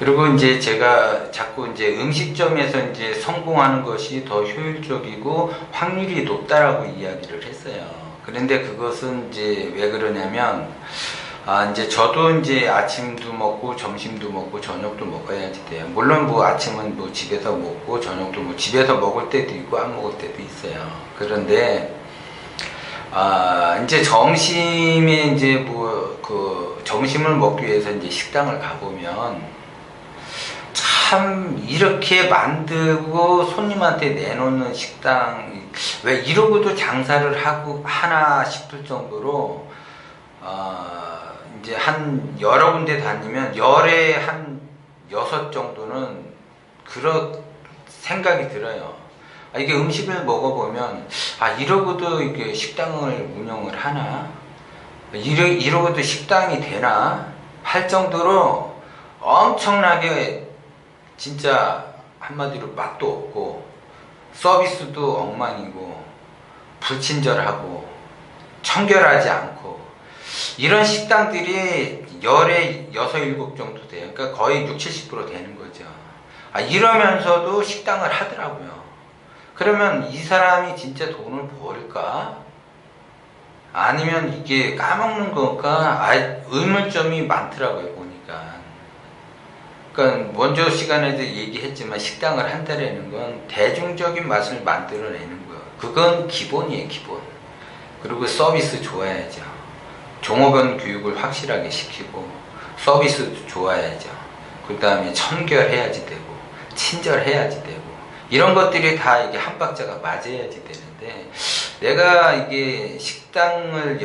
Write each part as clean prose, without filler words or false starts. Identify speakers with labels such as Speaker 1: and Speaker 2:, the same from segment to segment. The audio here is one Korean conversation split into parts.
Speaker 1: 그리고 이제 제가 자꾸 이제 음식점에서 이제 성공하는 것이 더 효율적이고 확률이 높다라고 이야기를 했어요. 그런데 그것은 이제 왜 그러냐면, 이제 저도 이제 아침도 먹고 점심도 먹고 저녁도 먹어야지 돼요. 물론 뭐 아침은 뭐 집에서 먹고 저녁도 뭐 집에서 먹을 때도 있고 안 먹을 때도 있어요. 그런데 이제 점심에 이제 뭐 그 점심을 먹기 위해서 이제 식당을 가보면 참 이렇게 만들고 손님한테 내놓는 식당 왜 이러고도 장사를 하고 하나 싶을 정도로 이제 한 여러 군데 다니면 열에 한 6 정도는 그런 생각이 들어요. 이게 음식을 먹어보면 이러고도 이게 식당을 운영을 하나? 이러고도 식당이 되나? 할 정도로 엄청나게 진짜 한마디로 맛도 없고 서비스도 엉망이고 불친절하고 청결하지 않고 이런 식당들이 열에 6, 7 정도 돼요. 그러니까 거의 60, 70% 되는 거죠. 이러면서도 식당을 하더라고요. 그러면 이 사람이 진짜 돈을 벌까? 아니면 이게 까먹는 건가? 의문점이 많더라고요, 보니까. 그러니까 먼저 시간에도 얘기했지만 식당을 한다라는 건 대중적인 맛을 만들어내는 거예요. 그건 기본이에요, 기본. 그리고 서비스 좋아야죠. 종업원 교육을 확실하게 시키고 서비스도 좋아야죠. 그 다음에 청결해야지 되고 친절해야지 되고 이런 것들이 다 이게 한 박자가 맞아야지 되는데 내가 이게 식당을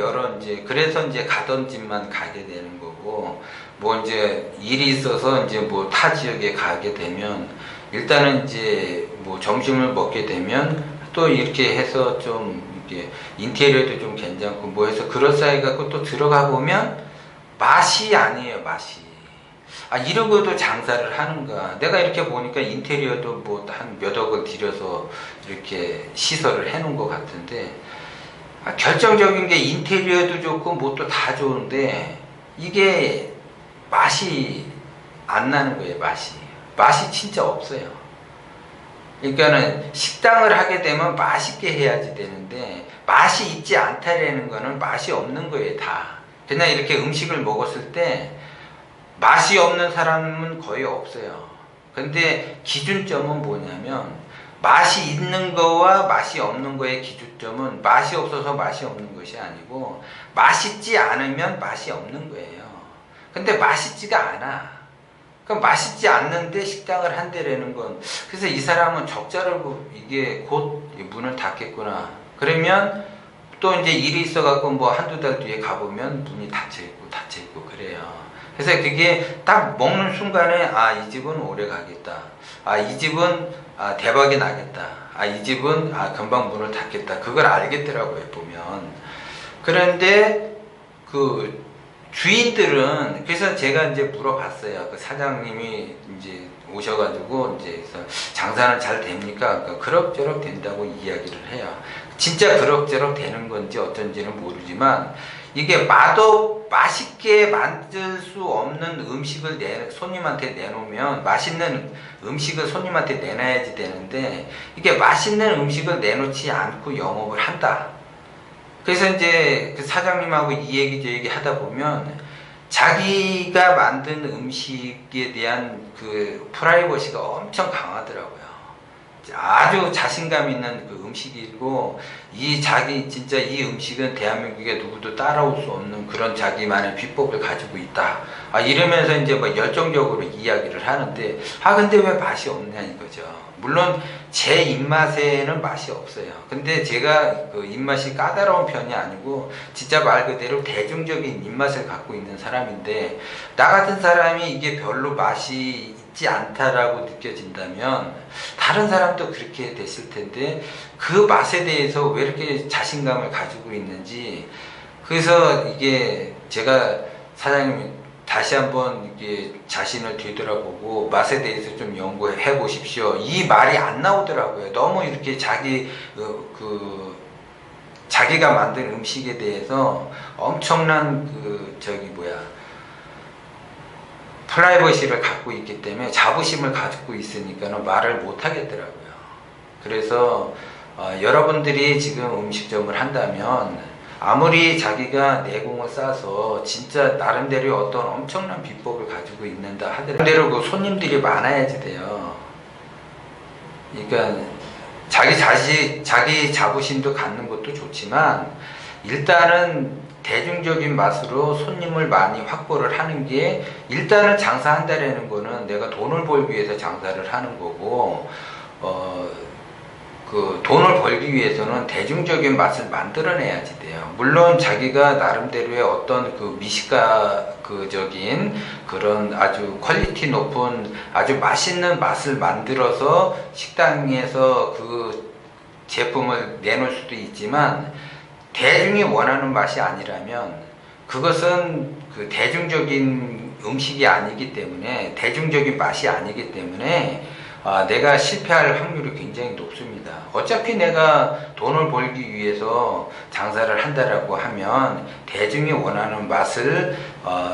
Speaker 1: 그래서 이제 가던 집만 가게 되는 거고 뭐 이제 일이 있어서 이제 뭐 타 지역에 가게 되면 일단은 이제 뭐 점심을 먹게 되면 또 이렇게 해서 좀 이렇게 인테리어도 좀 괜찮고 뭐 해서 그럴싸해 갖고 또 들어가 보면 맛이 아니에요, 맛이. 이러고도 장사를 하는가. 내가 이렇게 보니까 인테리어도 뭐 한 몇 억을 들여서 이렇게 시설을 해 놓은 것 같은데 결정적인 게 인테리어도 좋고 뭐 또 다 좋은데 이게 맛이 안 나는 거예요. 맛이 진짜 없어요. 그러니까는 식당을 하게 되면 맛있게 해야지 되는데 맛이 있지 않다라는 거는 맛이 없는 거예요. 다 그냥 이렇게 음식을 먹었을 때 맛이 없는 사람은 거의 없어요. 근데 기준점은 뭐냐면 맛이 있는 거와 맛이 없는 거의 기준점은 맛이 없어서 맛이 없는 것이 아니고 맛있지 않으면 맛이 없는 거예요. 근데 맛있지가 않아. 그럼 맛있지 않는데 식당을 한대라는 건 그래서 이 사람은 적자로 이게 곧 문을 닫겠구나. 그러면 또 이제 일이 있어갖고 뭐 한두 달 뒤에 가보면 문이 닫혀있고 그래요. 그래서 그게 딱 먹는 순간에 이 집은 오래 가겠다. 이 집은 대박이 나겠다. 이 집은 금방 문을 닫겠다. 그걸 알겠더라고요, 보면. 그런데 그 주인들은 그래서 제가 이제 물어봤어요. 그 사장님이 이제 오셔가지고 이제 장사는 잘 됩니까? 그러니까 그럭저럭 된다고 이야기를 해요. 진짜 그럭저럭 되는 건지 어쩐지는 모르지만 이게 맛있게 만들 수 없는 음식을 손님한테 내놓으면 맛있는 음식을 손님한테 내놔야지 되는데 이게 맛있는 음식을 내놓지 않고 영업을 한다. 그래서 이제 그 사장님하고 이 얘기 저 얘기 하다 보면 자기가 만든 음식에 대한 그 프라이버시가 엄청 강하더라고요. 아주 자신감 있는 그 음식이고 진짜 이 음식은 대한민국에 누구도 따라올 수 없는 그런 자기만의 비법을 가지고 있다. 이러면서 이제 뭐 열정적으로 이야기를 하는데 근데 왜 맛이 없냐 이거죠. 물론 제 입맛에는 맛이 없어요. 근데 제가 그 입맛이 까다로운 편이 아니고 진짜 말 그대로 대중적인 입맛을 갖고 있는 사람인데 나 같은 사람이 이게 별로 맛이 있지 않다라고 느껴진다면 다른 사람도 그렇게 됐을 텐데 그 맛에 대해서 왜 이렇게 자신감을 가지고 있는지 그래서 이게 제가 사장님 다시 한번 이게 자신을 되돌아보고 맛에 대해서 좀 연구해 보십시오. 이 말이 안 나오더라고요. 너무 이렇게 자기가 만든 음식에 대해서 엄청난 프라이버시를 갖고 있기 때문에 자부심을 가지고 있으니까 말을 못 하겠더라고요. 그래서 여러분들이 지금 음식점을 한다면 아무리 자기가 내공을 쌓아서 진짜 나름대로 어떤 엄청난 비법을 가지고 있는다 하더라도 그 손님들이 많아야지 돼요. 그러니까 자기 자부심도 갖는 것도 좋지만 일단은 대중적인 맛으로 손님을 많이 확보를 하는 게, 일단은 장사한다라는 거는 내가 돈을 벌기 위해서 장사를 하는 거고, 그 돈을 벌기 위해서는 대중적인 맛을 만들어내야지 돼요. 물론 자기가 나름대로의 어떤 그 미식가적인 그런 아주 퀄리티 높은 아주 맛있는 맛을 만들어서 식당에서 그 제품을 내놓을 수도 있지만, 대중이 원하는 맛이 아니라면 그것은 그 대중적인 음식이 아니기 때문에, 대중적인 맛이 아니기 때문에 내가 실패할 확률이 굉장히 높습니다. 어차피 내가 돈을 벌기 위해서 장사를 한다라고 하면 대중이 원하는 맛을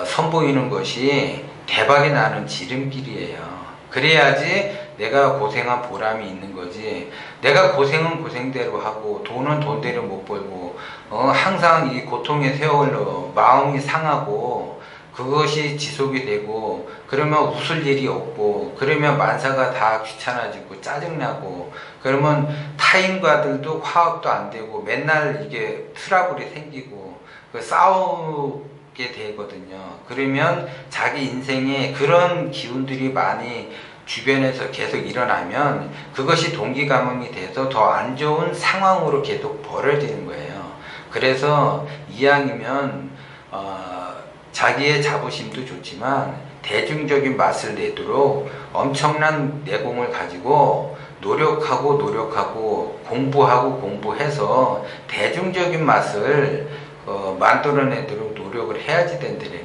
Speaker 1: 선보이는 것이 대박이 나는 지름길이에요. 그래야지 내가 고생한 보람이 있는 거지. 내가 고생은 고생대로 하고 돈은 돈대로 못 벌고 항상 이 고통의 세월로 마음이 상하고 그것이 지속이 되고, 그러면 웃을 일이 없고, 그러면 만사가 다 귀찮아지고 짜증나고, 그러면 타인과들도 화합도 안 되고 맨날 이게 트러블이 생기고 싸우게 되거든요. 그러면 자기 인생에 그런 기운들이 많이 주변에서 계속 일어나면 그것이 동기감염이 돼서 더 안 좋은 상황으로 계속 벌어지는 거예요. 그래서 이왕이면 자기의 자부심도 좋지만 대중적인 맛을 내도록 엄청난 내공을 가지고 노력하고 공부해서 대중적인 맛을 만들어내도록 노력을 해야지 된다는